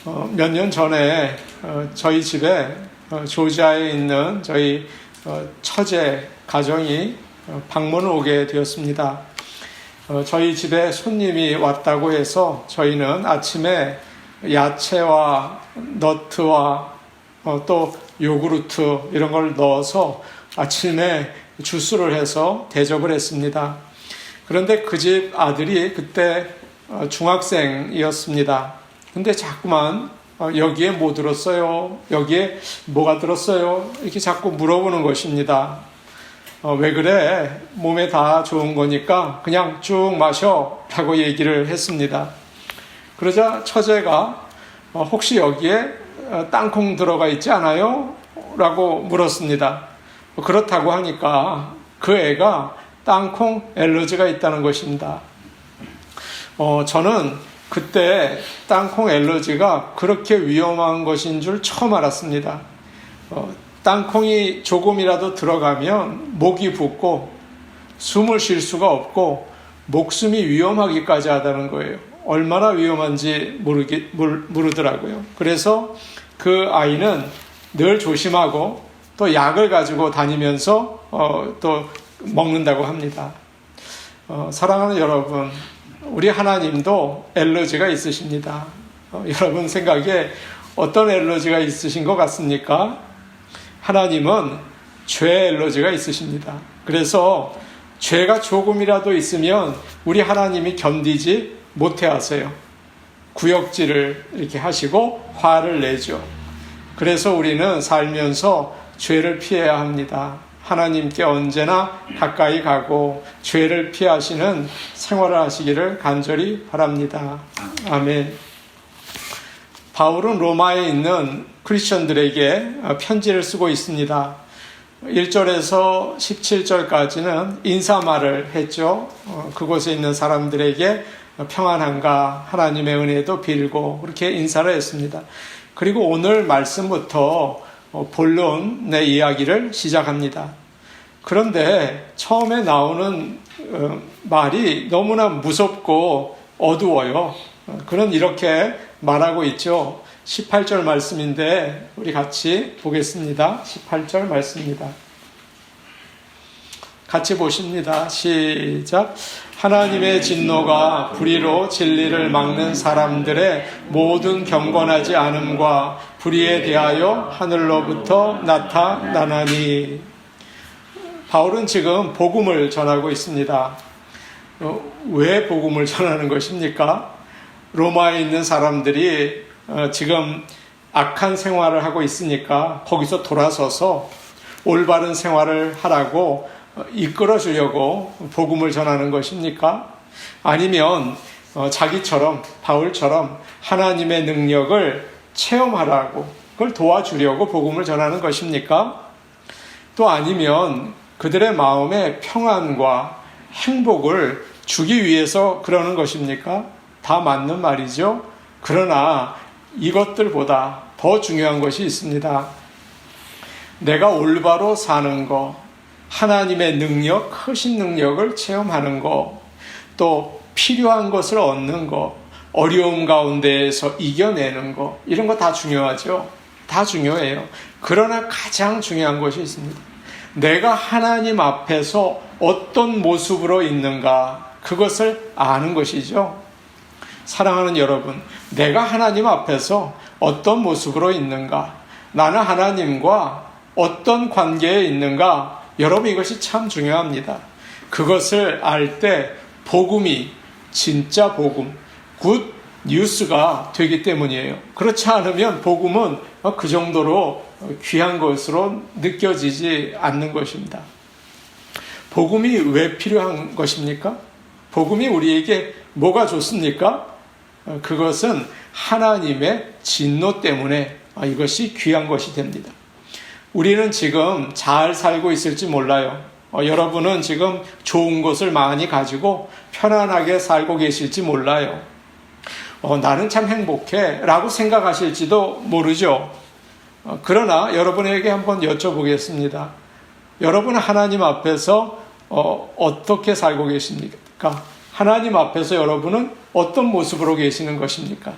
몇 년 전에 저희 집에 조지아에 있는 저희 처제 가정이 방문을 오게 되었습니다. 저희 집에 손님이 왔다고 해서 저희는 아침에 야채와 너트와 또 요구르트 이런 걸 넣어서 아침에 주스를 해서 대접을 했습니다. 그런데 그 집 아들이 그때 중학생이었습니다. 근데 자꾸만 여기에 뭐 들었어요? 여기에 뭐가 들었어요? 이렇게 자꾸 물어보는 것입니다. 왜 그래? 몸에 다 좋은 거니까 그냥 쭉 마셔 라고 얘기를 했습니다. 그러자 처제가 혹시 여기에 땅콩 들어가 있지 않아요? 라고 물었습니다. 그렇다고 하니까 그 애가 땅콩 알러지가 있다는 것입니다. 저는 그때 땅콩 알러지가 그렇게 위험한 것인 줄 처음 알았습니다. 땅콩이 조금이라도 들어가면 목이 붓고 숨을 쉴 수가 없고 목숨이 위험하기까지 하다는 거예요. 얼마나 위험한지 모르더라고요. 그래서 그 아이는 늘 조심하고 또 약을 가지고 다니면서 또 먹는다고 합니다. 사랑하는 여러분, 우리 하나님도 알러지가 있으십니다. 여러분 생각에 어떤 알러지가 있으신 것 같습니까? 하나님은 죄 알러지가 있으십니다. 그래서 죄가 조금이라도 있으면 우리 하나님이 견디지 못해 하세요. 구역질을 이렇게 하시고 화를 내죠. 그래서 우리는 살면서 죄를 피해야 합니다. 하나님께 언제나 가까이 가고 죄를 피하시는 생활을 하시기를 간절히 바랍니다. 아멘. 바울은 로마에 있는 크리스천들에게 편지를 쓰고 있습니다. 1절에서 17절까지는 인사말을 했죠. 그곳에 있는 사람들에게 평안함과 하나님의 은혜도 빌고 그렇게 인사를 했습니다. 그리고 오늘 말씀부터 본론의 이야기를 시작합니다. 그런데 처음에 나오는 말이 너무나 무섭고 어두워요. 그런 이렇게 말하고 있죠. 18절 말씀인데 우리 같이 보겠습니다. 18절 말씀입니다. 같이 보십니다. 시작. 하나님의 진노가 불의로 진리를 막는 사람들의 모든 경건하지 않음과 불의에 대하여 하늘로부터 나타나나니. 바울은 지금 복음을 전하고 있습니다. 왜 복음을 전하는 것입니까? 로마에 있는 사람들이 지금 악한 생활을 하고 있으니까 거기서 돌아서서 올바른 생활을 하라고 이끌어 주려고 복음을 전하는 것입니까? 아니면 자기처럼 바울처럼 하나님의 능력을 체험하라고 그걸 도와주려고 복음을 전하는 것입니까? 또 아니면 그들의 마음의 평안과 행복을 주기 위해서 그러는 것입니까? 다 맞는 말이죠. 그러나 이것들보다 더 중요한 것이 있습니다. 내가 올바로 사는 것, 하나님의 능력, 크신 능력을 체험하는 것, 또 필요한 것을 얻는 것, 어려움 가운데에서 이겨내는 것, 이런 거 다 중요하죠. 다 중요해요. 그러나 가장 중요한 것이 있습니다. 내가 하나님 앞에서 어떤 모습으로 있는가, 그것을 아는 것이죠. 사랑하는 여러분, 내가 하나님 앞에서 어떤 모습으로 있는가, 나는 하나님과 어떤 관계에 있는가, 여러분 이것이 참 중요합니다. 그것을 알 때 복음이 진짜 복음, 굿 뉴스가 되기 때문이에요. 그렇지 않으면 복음은 그 정도로 귀한 것으로 느껴지지 않는 것입니다. 복음이 왜 필요한 것입니까? 복음이 우리에게 뭐가 좋습니까? 그것은 하나님의 진노 때문에 이것이 귀한 것이 됩니다. 우리는 지금 잘 살고 있을지 몰라요. 여러분은 지금 좋은 것을 많이 가지고 편안하게 살고 계실지 몰라요. 나는 참 행복해 라고 생각하실지도 모르죠. 그러나 여러분에게 한번 여쭤보겠습니다. 여러분은 하나님 앞에서 어떻게 살고 계십니까? 하나님 앞에서 여러분은 어떤 모습으로 계시는 것입니까?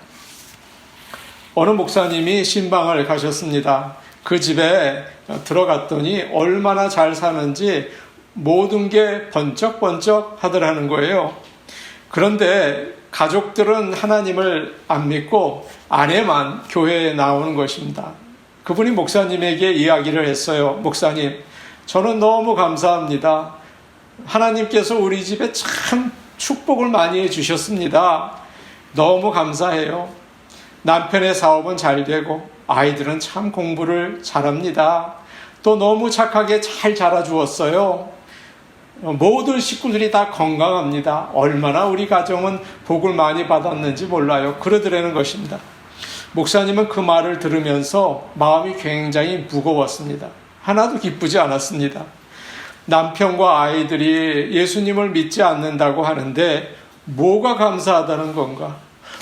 어느 목사님이 신방을 가셨습니다. 그 집에 들어갔더니 얼마나 잘 사는지 모든 게 번쩍번쩍 하더라는 거예요. 그런데 가족들은 하나님을 안 믿고 아내만 교회에 나오는 것입니다. 그분이 목사님에게 이야기를 했어요. 목사님, 저는 너무 감사합니다. 하나님께서 우리 집에 참 축복을 많이 해주셨습니다. 너무 감사해요. 남편의 사업은 잘 되고 아이들은 참 공부를 잘합니다. 또 너무 착하게 잘 자라주었어요. 모든 식구들이 다 건강합니다. 얼마나 우리 가정은 복을 많이 받았는지 몰라요. 그러더라는 것입니다. 목사님은 그 말을 들으면서 마음이 굉장히 무거웠습니다. 하나도 기쁘지 않았습니다. 남편과 아이들이 예수님을 믿지 않는다고 하는데 뭐가 감사하다는 건가?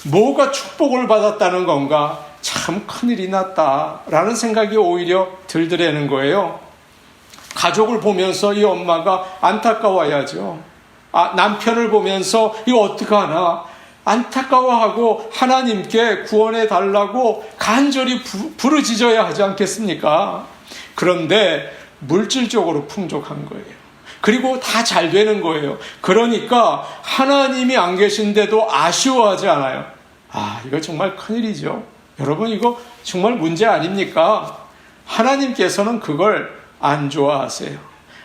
뭐가 축복을 받았다는 건가? 참 큰일이 났다라는 생각이 오히려 들더라는 거예요. 가족을 보면서 이 엄마가 안타까워야죠. 남편을 보면서 이거 어떡하나 안타까워하고 하나님께 구원해 달라고 간절히 부르짖어야 하지 않겠습니까? 그런데 물질적으로 풍족한 거예요. 그리고 다 잘 되는 거예요. 그러니까 하나님이 안 계신데도 아쉬워하지 않아요. 이거 정말 큰일이죠. 여러분, 이거 정말 문제 아닙니까? 하나님께서는 그걸 안 좋아하세요.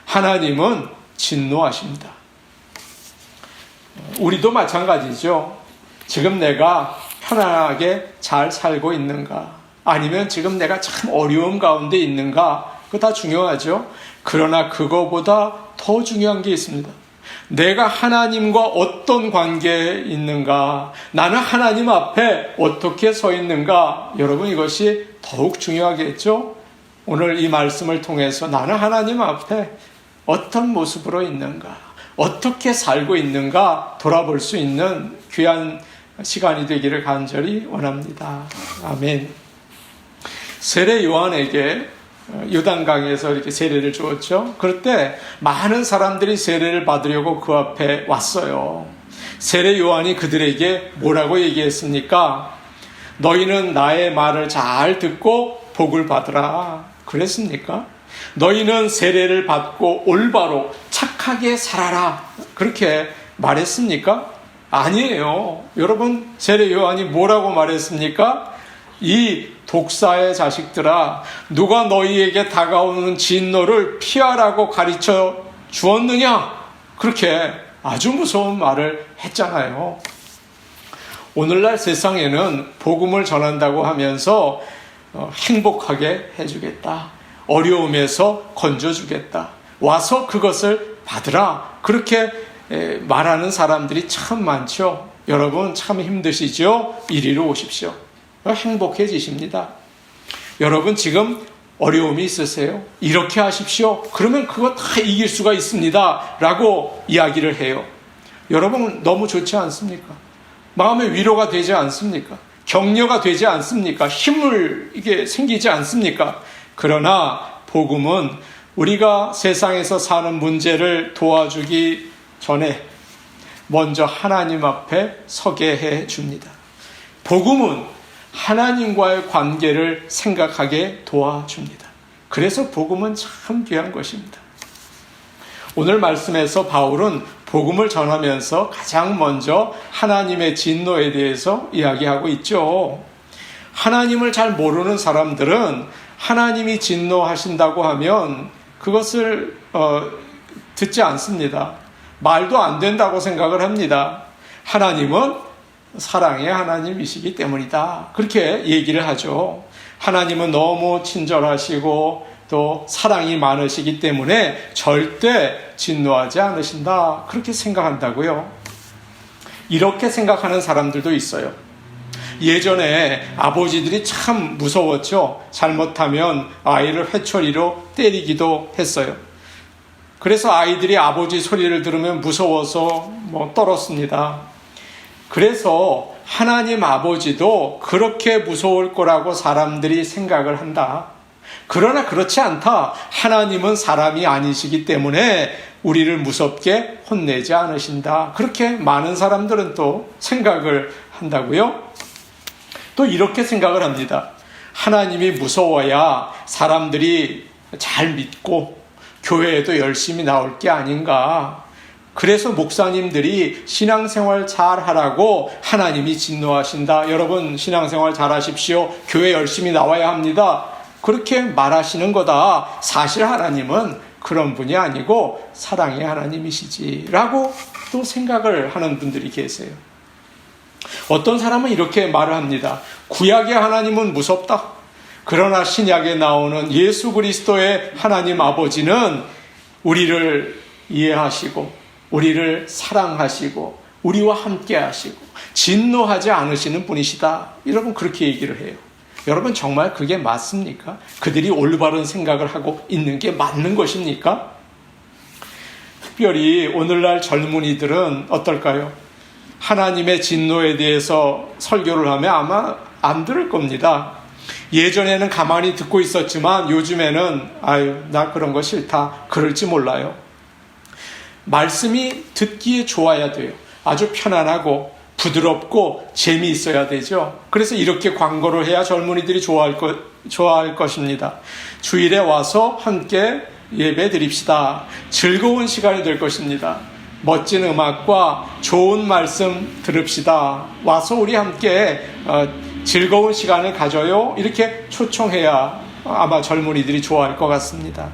하나님은 진노하십니다. 우리도 마찬가지죠. 지금 내가 편안하게 잘 살고 있는가? 아니면 지금 내가 참 어려움 가운데 있는가? 그거 다 중요하죠. 그러나 그거보다 더 중요한 게 있습니다. 내가 하나님과 어떤 관계에 있는가? 나는 하나님 앞에 어떻게 서 있는가? 여러분, 이것이 더욱 중요하겠죠? 오늘 이 말씀을 통해서 나는 하나님 앞에 어떤 모습으로 있는가? 어떻게 살고 있는가? 돌아볼 수 있는 귀한 시간이 되기를 간절히 원합니다. 아멘. 세례 요한에게 요단강에서 이렇게 세례를 주었죠. 그럴 때 많은 사람들이 세례를 받으려고 그 앞에 왔어요. 세례 요한이 그들에게 뭐라고 얘기했습니까? 너희는 나의 말을 잘 듣고 복을 받으라. 그랬습니까? 너희는 세례를 받고 올바로 착하게 살아라. 그렇게 말했습니까? 아니에요. 여러분, 세례 요한이 뭐라고 말했습니까? 이 독사의 자식들아, 누가 너희에게 다가오는 진노를 피하라고 가르쳐 주었느냐? 그렇게 아주 무서운 말을 했잖아요. 오늘날 세상에는 복음을 전한다고 하면서 행복하게 해주겠다. 어려움에서 건져주겠다. 와서 그것을 받으라. 그렇게 말하는 사람들이 참 많죠. 여러분 참 힘드시죠? 이리로 오십시오. 행복해지십니다. 여러분 지금 어려움이 있으세요? 이렇게 하십시오. 그러면 그거 다 이길 수가 있습니다. 라고 이야기를 해요. 여러분 너무 좋지 않습니까? 마음의 위로가 되지 않습니까? 격려가 되지 않습니까? 힘을 이게 생기지 않습니까? 그러나 복음은 우리가 세상에서 사는 문제를 도와주기 전에 먼저 하나님 앞에 서게 해 줍니다. 복음은 하나님과의 관계를 생각하게 도와줍니다. 그래서 복음은 참 귀한 것입니다. 오늘 말씀에서 바울은 복음을 전하면서 가장 먼저 하나님의 진노에 대해서 이야기하고 있죠. 하나님을 잘 모르는 사람들은 하나님이 진노하신다고 하면 그것을 듣지 않습니다. 말도 안 된다고 생각을 합니다. 하나님은 사랑의 하나님이시기 때문이다. 그렇게 얘기를 하죠. 하나님은 너무 친절하시고 또 사랑이 많으시기 때문에 절대 진노하지 않으신다. 그렇게 생각한다고요. 이렇게 생각하는 사람들도 있어요. 예전에 아버지들이 참 무서웠죠. 잘못하면 아이를 회초리로 때리기도 했어요. 그래서 아이들이 아버지 소리를 들으면 무서워서 떨었습니다. 그래서 하나님 아버지도 그렇게 무서울 거라고 사람들이 생각을 한다. 그러나 그렇지 않다. 하나님은 사람이 아니시기 때문에 우리를 무섭게 혼내지 않으신다. 그렇게 많은 사람들은 또 생각을 한다고요. 또 이렇게 생각을 합니다. 하나님이 무서워야 사람들이 잘 믿고 교회에도 열심히 나올 게 아닌가. 그래서 목사님들이 신앙생활 잘 하라고 하나님이 진노하신다. 여러분 신앙생활 잘 하십시오. 교회 열심히 나와야 합니다. 그렇게 말하시는 거다. 사실 하나님은 그런 분이 아니고 사랑의 하나님이시지 라고 또 생각을 하는 분들이 계세요. 어떤 사람은 이렇게 말을 합니다. 구약의 하나님은 무섭다. 그러나 신약에 나오는 예수 그리스도의 하나님 아버지는 우리를 이해하시고 우리를 사랑하시고 우리와 함께 하시고 진노하지 않으시는 분이시다. 여러분 그렇게 얘기를 해요. 여러분 정말 그게 맞습니까? 그들이 올바른 생각을 하고 있는 게 맞는 것입니까? 특별히 오늘날 젊은이들은 어떨까요? 하나님의 진노에 대해서 설교를 하면 아마 안 들을 겁니다. 예전에는 가만히 듣고 있었지만 요즘에는 아유 나 그런 거 싫다 그럴지 몰라요. 말씀이 듣기에 좋아야 돼요. 아주 편안하고 부드럽고 재미있어야 되죠. 그래서 이렇게 광고를 해야 젊은이들이 좋아할 것입니다. 주일에 와서 함께 예배 드립시다. 즐거운 시간이 될 것입니다. 멋진 음악과 좋은 말씀 들읍시다. 와서 우리 함께 즐거운 시간을 가져요. 이렇게 초청해야 아마 젊은이들이 좋아할 것 같습니다.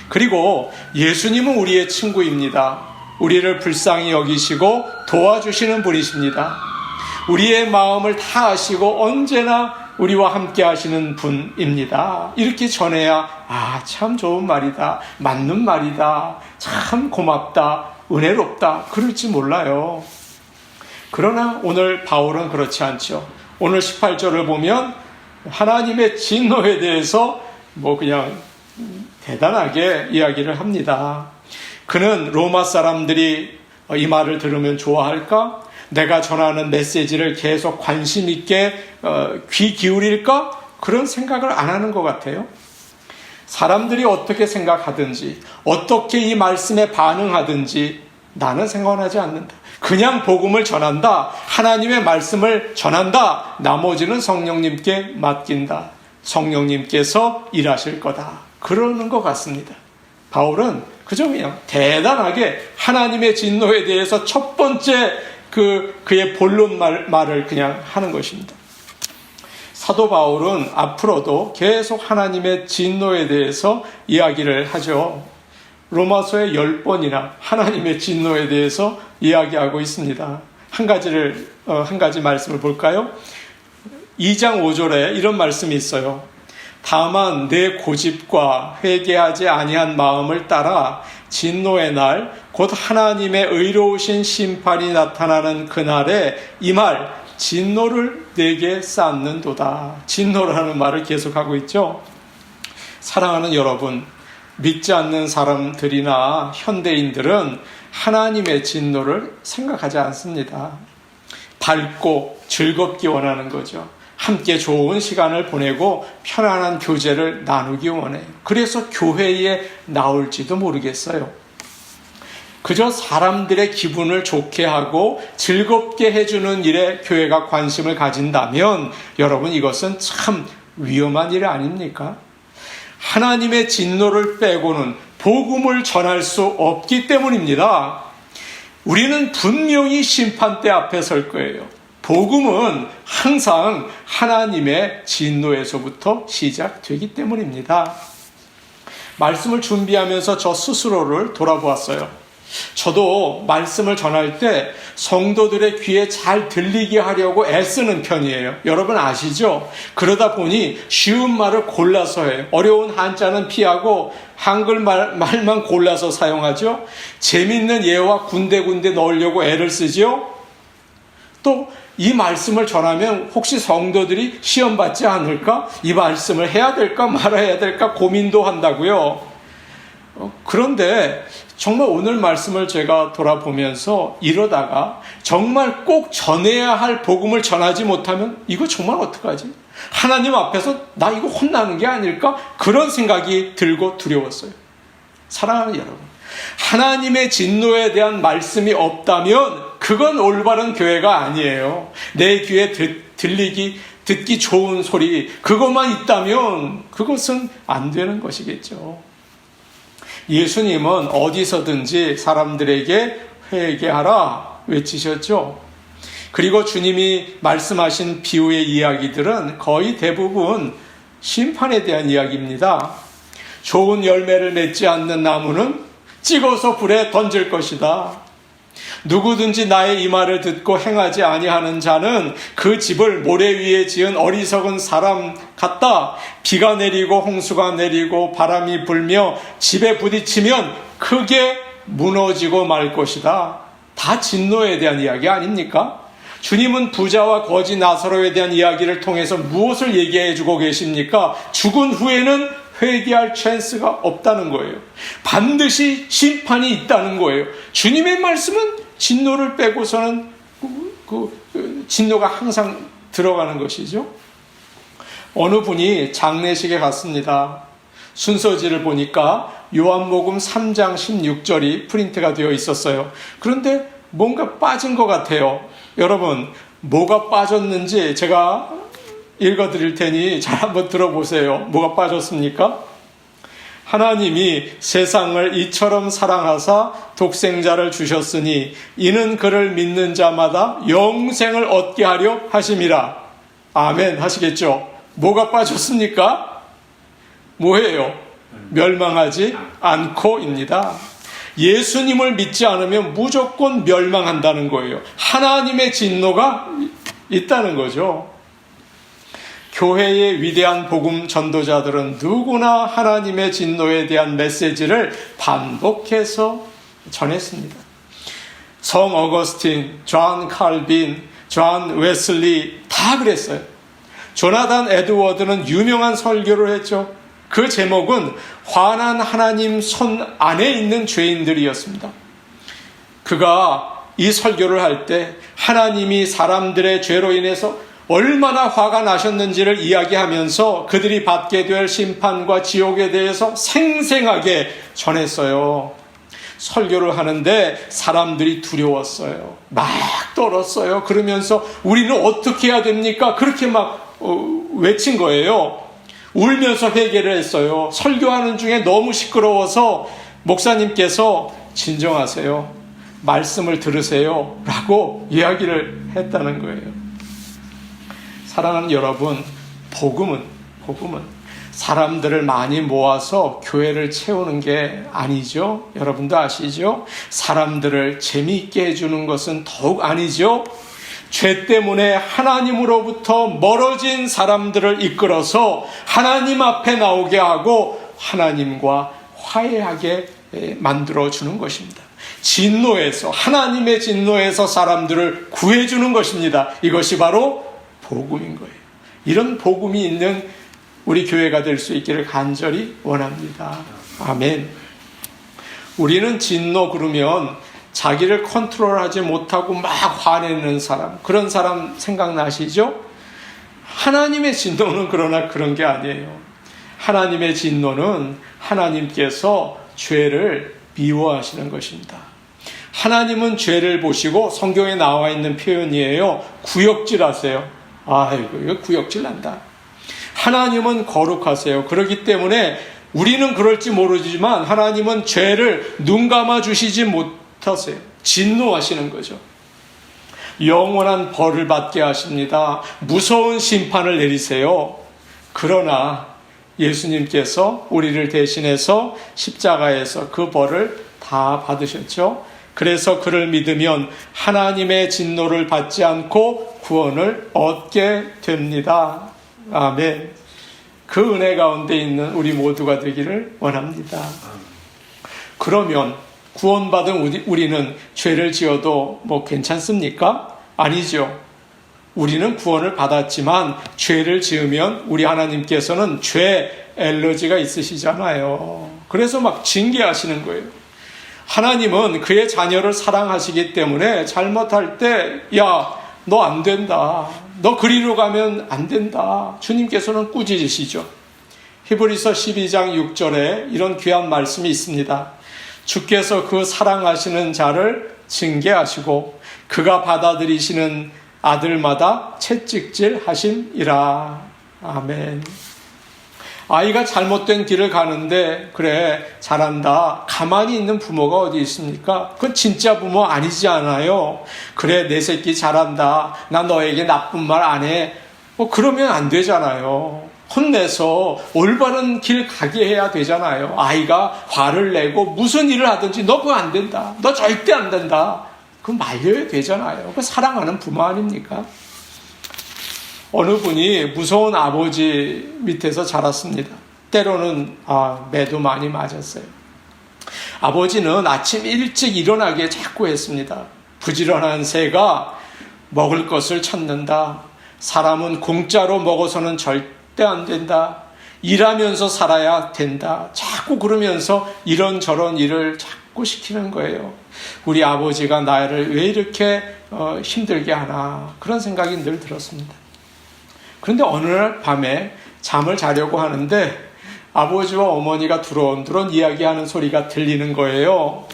그리고 예수님은 우리의 친구입니다. 우리를 불쌍히 여기시고 도와주시는 분이십니다. 우리의 마음을 다 아시고 언제나 우리와 함께 하시는 분입니다. 이렇게 전해야 참 좋은 말이다. 맞는 말이다. 참 고맙다. 은혜롭다. 그럴지 몰라요. 그러나 오늘 바울은 그렇지 않죠. 오늘 18절을 보면 하나님의 진노에 대해서 그냥 대단하게 이야기를 합니다. 그는 로마 사람들이 이 말을 들으면 좋아할까? 내가 전하는 메시지를 계속 관심 있게 귀 기울일까? 그런 생각을 안 하는 것 같아요. 사람들이 어떻게 생각하든지 어떻게 이 말씀에 반응하든지 나는 생각하지 않는다. 그냥 복음을 전한다. 하나님의 말씀을 전한다. 나머지는 성령님께 맡긴다. 성령님께서 일하실 거다. 그러는 것 같습니다. 바울은 그저 그냥 대단하게 하나님의 진노에 대해서 첫 번째 그의 본론 말을 그냥 하는 것입니다. 사도 바울은 앞으로도 계속 하나님의 진노에 대해서 이야기를 하죠. 로마서에 10번이나 하나님의 진노에 대해서 이야기하고 있습니다. 한 가지 말씀을 볼까요? 2장 5절에 이런 말씀이 있어요. 다만 내 고집과 회개하지 아니한 마음을 따라 진노의 날 곧 하나님의 의로우신 심판이 나타나는 그날에 이 말 진노를 내게 쌓는도다. 진노라는 말을 계속하고 있죠. 사랑하는 여러분, 믿지 않는 사람들이나 현대인들은 하나님의 진노를 생각하지 않습니다. 밝고 즐겁기 원하는 거죠. 함께 좋은 시간을 보내고 편안한 교제를 나누기 원해요. 그래서 교회에 나올지도 모르겠어요. 그저 사람들의 기분을 좋게 하고 즐겁게 해주는 일에 교회가 관심을 가진다면 여러분 이것은 참 위험한 일 아닙니까? 하나님의 진노를 빼고는 복음을 전할 수 없기 때문입니다. 우리는 분명히 심판대 앞에 설 거예요. 복음은 항상 하나님의 진노에서부터 시작되기 때문입니다. 말씀을 준비하면서 저 스스로를 돌아보았어요. 저도 말씀을 전할 때 성도들의 귀에 잘 들리게 하려고 애쓰는 편이에요. 여러분 아시죠? 그러다 보니 쉬운 말을 골라서 해요. 어려운 한자는 피하고 한글 말만 골라서 사용하죠. 재밌는 예와 군데군데 넣으려고 애를 쓰죠. 또 이 말씀을 전하면 혹시 성도들이 시험 받지 않을까? 이 말씀을 해야 될까 말아야 될까 고민도 한다고요. 그런데 정말 오늘 말씀을 제가 돌아보면서 이러다가 정말 꼭 전해야 할 복음을 전하지 못하면 이거 정말 어떡하지? 하나님 앞에서 나 이거 혼나는 게 아닐까? 그런 생각이 들고 두려웠어요. 사랑하는 여러분, 하나님의 진노에 대한 말씀이 없다면 그건 올바른 교회가 아니에요. 내 귀에 들리기 듣기 좋은 소리, 그것만 있다면 그것은 안 되는 것이겠죠. 예수님은 어디서든지 사람들에게 회개하라 외치셨죠. 그리고 주님이 말씀하신 비유의 이야기들은 거의 대부분 심판에 대한 이야기입니다. 좋은 열매를 맺지 않는 나무는 찍어서 불에 던질 것이다. 누구든지 나의 이 말을 듣고 행하지 아니하는 자는 그 집을 모래 위에 지은 어리석은 사람 같다. 비가 내리고 홍수가 내리고 바람이 불며 집에 부딪히면 크게 무너지고 말 것이다. 다 진노에 대한 이야기 아닙니까? 주님은 부자와 거지 나사로에 대한 이야기를 통해서 무엇을 얘기해 주고 계십니까? 죽은 후에는 회개할 찬스가 없다는 거예요. 반드시 심판이 있다는 거예요. 주님의 말씀은 진노를 빼고서는 진노가 항상 들어가는 것이죠. 어느 분이 장례식에 갔습니다. 순서지를 보니까 요한복음 3장 16절이 프린트가 되어 있었어요. 그런데 뭔가 빠진 것 같아요. 여러분, 뭐가 빠졌는지 제가 읽어드릴 테니 잘 한번 들어보세요. 뭐가 빠졌습니까? 하나님이 세상을 이처럼 사랑하사 독생자를 주셨으니 이는 그를 믿는 자마다 영생을 얻게 하려 하심이라. 아멘 하시겠죠? 뭐가 빠졌습니까? 뭐예요? 멸망하지 않고입니다. 예수님을 믿지 않으면 무조건 멸망한다는 거예요. 하나님의 진노가 있다는 거죠. 교회의 위대한 복음 전도자들은 누구나 하나님의 진노에 대한 메시지를 반복해서 전했습니다. 성 어거스틴, 존 칼빈, 존 웨슬리 다 그랬어요. 조나단 에드워드는 유명한 설교를 했죠. 그 제목은 환한 하나님 손 안에 있는 죄인들이었습니다. 그가 이 설교를 할 때 하나님이 사람들의 죄로 인해서 얼마나 화가 나셨는지를 이야기하면서 그들이 받게 될 심판과 지옥에 대해서 생생하게 전했어요. 설교를 하는데 사람들이 두려웠어요. 막 떨었어요. 그러면서 우리는 어떻게 해야 됩니까? 그렇게 막 외친 거예요. 울면서 회개를 했어요. 설교하는 중에 너무 시끄러워서 목사님께서 진정하세요. 말씀을 들으세요. 라고 이야기를 했다는 거예요. 사랑하는 여러분, 복음은 사람들을 많이 모아서 교회를 채우는 게 아니죠. 여러분도 아시죠? 사람들을 재미있게 해주는 것은 더욱 아니죠. 죄 때문에 하나님으로부터 멀어진 사람들을 이끌어서 하나님 앞에 나오게 하고 하나님과 화해하게 만들어주는 것입니다. 진노에서, 하나님의 진노에서 사람들을 구해주는 것입니다. 이것이 바로 복음인 거예요. 이런 복음이 있는 우리 교회가 될 수 있기를 간절히 원합니다. 아멘. 우리는 진노 그러면 자기를 컨트롤하지 못하고 막 화내는 사람, 그런 사람 생각나시죠? 하나님의 진노는 그러나 그런 게 아니에요. 하나님의 진노는 하나님께서 죄를 미워하시는 것입니다. 하나님은 죄를 보시고 성경에 나와 있는 표현이에요. 구역질하세요. 아이고, 이거 구역질 난다. 하나님은 거룩하세요. 그렇기 때문에 우리는 그럴지 모르지만 하나님은 죄를 눈 감아 주시지 못하세요. 진노하시는 거죠. 영원한 벌을 받게 하십니다. 무서운 심판을 내리세요. 그러나 예수님께서 우리를 대신해서 십자가에서 그 벌을 다 받으셨죠. 그래서 그를 믿으면 하나님의 진노를 받지 않고 구원을 얻게 됩니다. 아멘. 그 은혜 가운데 있는 우리 모두가 되기를 원합니다. 그러면 구원받은 우리는 죄를 지어도 뭐 괜찮습니까? 아니죠. 우리는 구원을 받았지만 죄를 지으면 우리 하나님께서는 죄 엘러지가 있으시잖아요. 그래서 막 징계하시는 거예요. 하나님은 그의 자녀를 사랑하시기 때문에 잘못할 때, 야, 너 안 된다. 너 그리로 가면 안 된다. 주님께서는 꾸짖으시죠. 히브리서 12장 6절에 이런 귀한 말씀이 있습니다. 주께서 그 사랑하시는 자를 징계하시고 그가 받아들이시는 아들마다 채찍질 하심이라. 아멘. 아이가 잘못된 길을 가는데 그래 잘한다 가만히 있는 부모가 어디 있습니까? 그건 진짜 부모 아니지 않아요? 그래 내 새끼 잘한다 나 너에게 나쁜 말 안 해. 그러면 안 되잖아요. 혼내서 올바른 길 가게 해야 되잖아요. 아이가 화를 내고 무슨 일을 하든지 너 그거 안 된다 너 절대 안 된다 그거 말려야 되잖아요. 그거 사랑하는 부모 아닙니까? 어느 분이 무서운 아버지 밑에서 자랐습니다. 때로는 매도 많이 맞았어요. 아버지는 아침 일찍 일어나게 자꾸 했습니다. 부지런한 새가 먹을 것을 찾는다. 사람은 공짜로 먹어서는 절대 안 된다. 일하면서 살아야 된다. 자꾸 그러면서 이런저런 일을 자꾸 시키는 거예요. 우리 아버지가 나를 왜 이렇게 힘들게 하나 그런 생각이 늘 들었습니다. 그런데 어느 날 밤에 잠을 자려고 하는데 아버지와 어머니가 두런두런 이야기하는 소리가 들리는 거예요.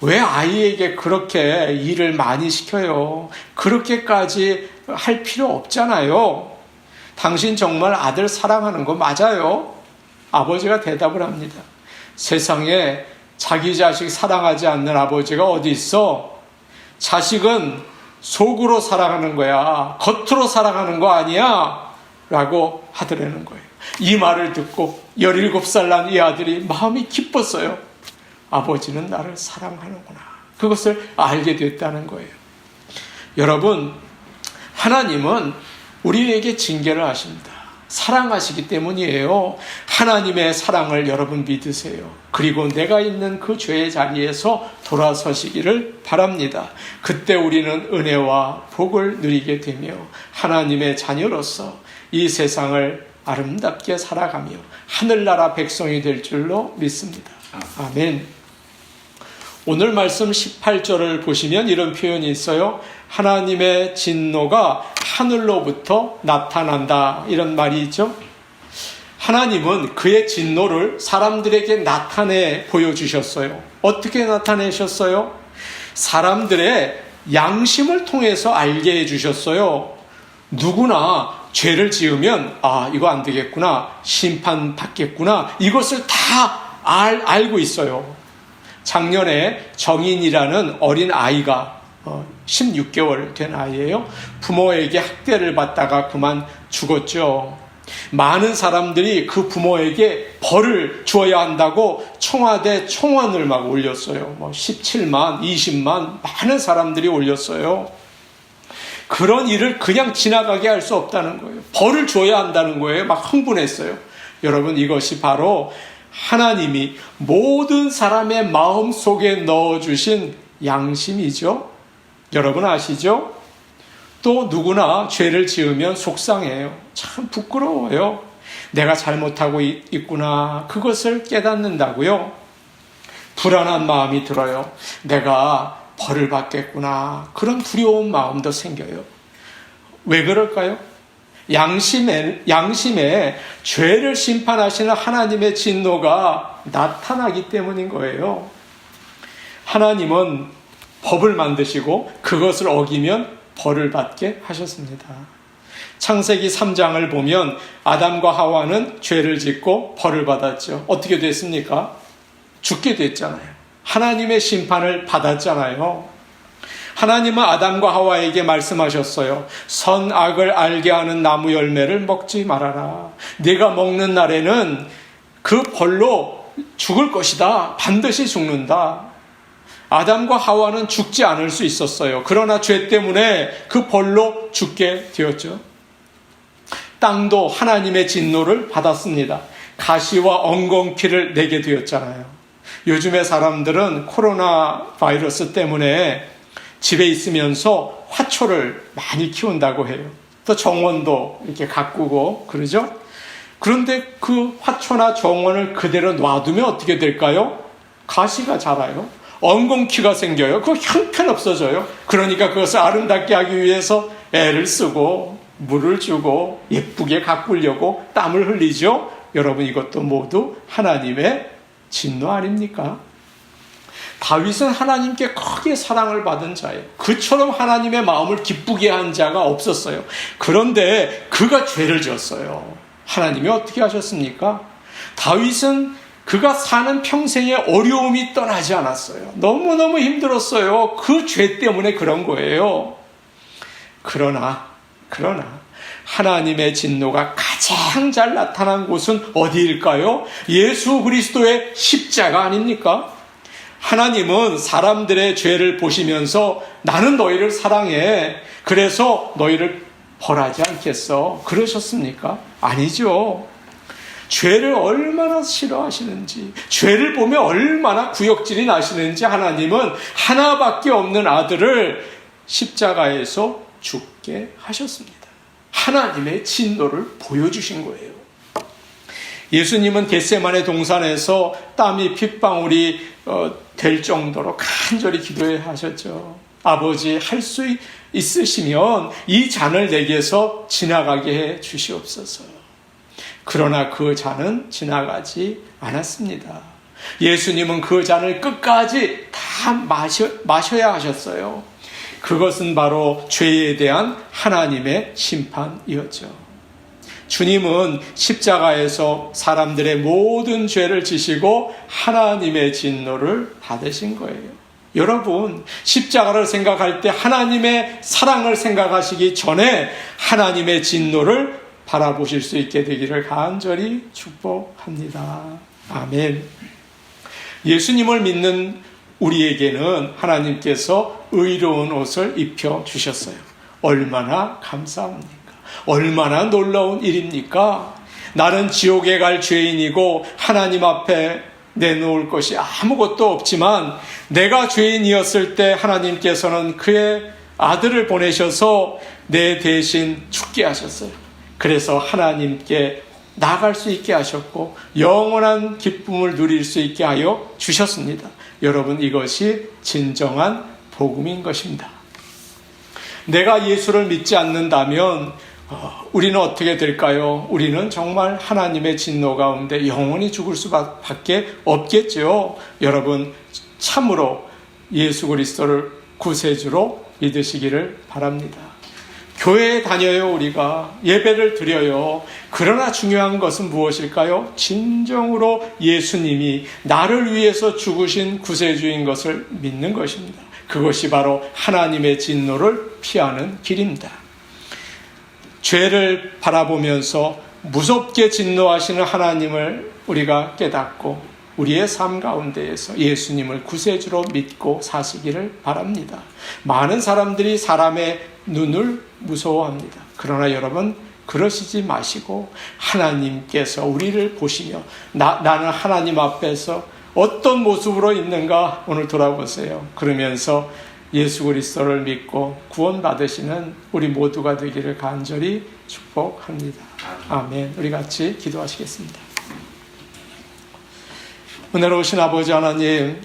왜 아이에게 그렇게 일을 많이 시켜요? 그렇게까지 할 필요 없잖아요. 당신 정말 아들 사랑하는 거 맞아요? 아버지가 대답을 합니다. 세상에 자기 자식 사랑하지 않는 아버지가 어디 있어? 자식은 속으로 사랑하는 거야. 겉으로 사랑하는 거 아니야. 라고 하더라는 거예요. 이 말을 듣고 17살 난 이 아들이 마음이 기뻤어요. 아버지는 나를 사랑하는구나. 그것을 알게 됐다는 거예요. 여러분, 하나님은 우리에게 징계를 하십니다. 사랑하시기 때문이에요. 하나님의 사랑을 여러분 믿으세요. 그리고 내가 있는 그 죄의 자리에서 돌아서시기를 바랍니다. 그때 우리는 은혜와 복을 누리게 되며 하나님의 자녀로서 이 세상을 아름답게 살아가며 하늘나라 백성이 될 줄로 믿습니다. 아멘. 오늘 말씀 18절을 보시면 이런 표현이 있어요. 하나님의 진노가 하늘로부터 나타난다. 이런 말이 있죠. 하나님은 그의 진노를 사람들에게 나타내 보여주셨어요. 어떻게 나타내셨어요? 사람들의 양심을 통해서 알게 해주셨어요. 누구나 죄를 지으면 이거 안 되겠구나. 심판받겠구나. 이것을 다 알고 있어요. 작년에 정인이라는 어린 아이가 16개월 된 아이예요. 부모에게 학대를 받다가 그만 죽었죠. 많은 사람들이 그 부모에게 벌을 주어야 한다고 청와대 청원을 막 올렸어요. 17만, 20만 많은 사람들이 올렸어요. 그런 일을 그냥 지나가게 할 수 없다는 거예요. 벌을 줘야 한다는 거예요. 막 흥분했어요. 여러분, 이것이 바로 하나님이 모든 사람의 마음 속에 넣어주신 양심이죠. 여러분 아시죠? 또 누구나 죄를 지으면 속상해요. 참 부끄러워요. 내가 잘못하고 있구나. 그것을 깨닫는다고요. 불안한 마음이 들어요. 내가 벌을 받겠구나. 그런 두려운 마음도 생겨요. 왜 그럴까요? 양심에 죄를 심판하시는 하나님의 진노가 나타나기 때문인 거예요. 하나님은 법을 만드시고 그것을 어기면 벌을 받게 하셨습니다. 창세기 3장을 보면 아담과 하와는 죄를 짓고 벌을 받았죠. 어떻게 됐습니까? 죽게 됐잖아요. 하나님의 심판을 받았잖아요. 하나님은 아담과 하와에게 말씀하셨어요. 선악을 알게 하는 나무 열매를 먹지 말아라. 네가 먹는 날에는 그 벌로 죽을 것이다. 반드시 죽는다. 아담과 하와는 죽지 않을 수 있었어요. 그러나 죄 때문에 그 벌로 죽게 되었죠. 땅도 하나님의 진노를 받았습니다. 가시와 엉겅퀴를 내게 되었잖아요. 요즘의 사람들은 코로나 바이러스 때문에 집에 있으면서 화초를 많이 키운다고 해요. 또 정원도 이렇게 가꾸고 그러죠. 그런데 그 화초나 정원을 그대로 놔두면 어떻게 될까요? 가시가 자라요. 엉겅퀴가 생겨요. 그거 형편없어져요. 그러니까 그것을 아름답게 하기 위해서 애를 쓰고 물을 주고 예쁘게 가꾸려고 땀을 흘리죠. 여러분, 이것도 모두 하나님의 진노 아닙니까? 다윗은 하나님께 크게 사랑을 받은 자예요. 그처럼 하나님의 마음을 기쁘게 한 자가 없었어요. 그런데 그가 죄를 지었어요. 하나님이 어떻게 하셨습니까? 다윗은 그가 사는 평생의 어려움이 떠나지 않았어요. 너무너무 힘들었어요. 그 죄 때문에 그런 거예요. 그러나 하나님의 진노가 가장 잘 나타난 곳은 어디일까요? 예수 그리스도의 십자가 아닙니까? 하나님은 사람들의 죄를 보시면서 나는 너희를 사랑해. 그래서 너희를 벌하지 않겠어. 그러셨습니까? 아니죠. 죄를 얼마나 싫어하시는지, 죄를 보면 얼마나 구역질이 나시는지 하나님은 하나밖에 없는 아들을 십자가에서 죽게 하셨습니다. 하나님의 진노를 보여주신 거예요. 예수님은 겟세마네 동산에서 땀이 핏방울이 될 정도로 간절히 기도하셨죠. 아버지, 할 수 있으시면 이 잔을 내게서 지나가게 해 주시옵소서. 그러나 그 잔은 지나가지 않았습니다. 예수님은 그 잔을 끝까지 다 마셔야 하셨어요. 그것은 바로 죄에 대한 하나님의 심판이었죠. 주님은 십자가에서 사람들의 모든 죄를 지시고 하나님의 진노를 받으신 거예요. 여러분, 십자가를 생각할 때 하나님의 사랑을 생각하시기 전에 하나님의 진노를 바라보실 수 있게 되기를 간절히 축복합니다. 아멘. 예수님을 믿는 우리에게는 하나님께서 의로운 옷을 입혀주셨어요. 얼마나 감사합니까? 얼마나 놀라운 일입니까? 나는 지옥에 갈 죄인이고 하나님 앞에 내놓을 것이 아무것도 없지만 내가 죄인이었을 때 하나님께서는 그의 아들을 보내셔서 내 대신 죽게 하셨어요. 그래서 하나님께 나아갈 수 있게 하셨고 영원한 기쁨을 누릴 수 있게 하여 주셨습니다. 여러분, 이것이 진정한 복음인 것입니다. 내가 예수를 믿지 않는다면 우리는 어떻게 될까요? 우리는 정말 하나님의 진노 가운데 영원히 죽을 수밖에 없겠죠. 여러분, 참으로 예수 그리스도를 구세주로 믿으시기를 바랍니다. 교회에 다녀요. 우리가 예배를 드려요. 그러나 중요한 것은 무엇일까요? 진정으로 예수님이 나를 위해서 죽으신 구세주인 것을 믿는 것입니다. 그것이 바로 하나님의 진노를 피하는 길입니다. 죄를 바라보면서 무섭게 진노하시는 하나님을 우리가 깨닫고 우리의 삶 가운데에서 예수님을 구세주로 믿고 사시기를 바랍니다. 많은 사람들이 사람의 눈을 무서워합니다. 그러나 여러분, 그러시지 마시고 하나님께서 우리를 보시며 나는 하나님 앞에서 어떤 모습으로 있는가 오늘 돌아보세요. 그러면서 예수 그리스도를 믿고 구원받으시는 우리 모두가 되기를 간절히 축복합니다. 아멘. 우리 같이 기도하시겠습니다. 은혜로우신 아버지 하나님,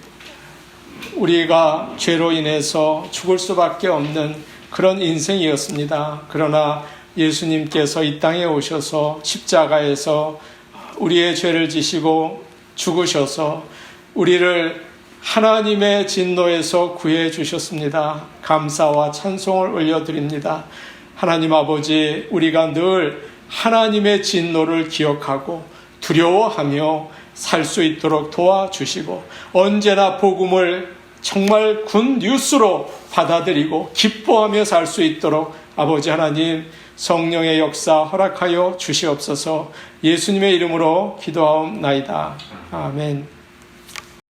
우리가 죄로 인해서 죽을 수밖에 없는 그런 인생이었습니다. 그러나 예수님께서 이 땅에 오셔서 십자가에서 우리의 죄를 지시고 죽으셔서 우리를 하나님의 진노에서 구해 주셨습니다. 감사와 찬송을 올려드립니다. 하나님 아버지, 우리가 늘 하나님의 진노를 기억하고 두려워하며 살 수 있도록 도와주시고 언제나 복음을 정말 굿 뉴스로 받아들이고 기뻐하며 살 수 있도록 아버지 하나님 성령의 역사 허락하여 주시옵소서. 예수님의 이름으로 기도하옵나이다. 아멘.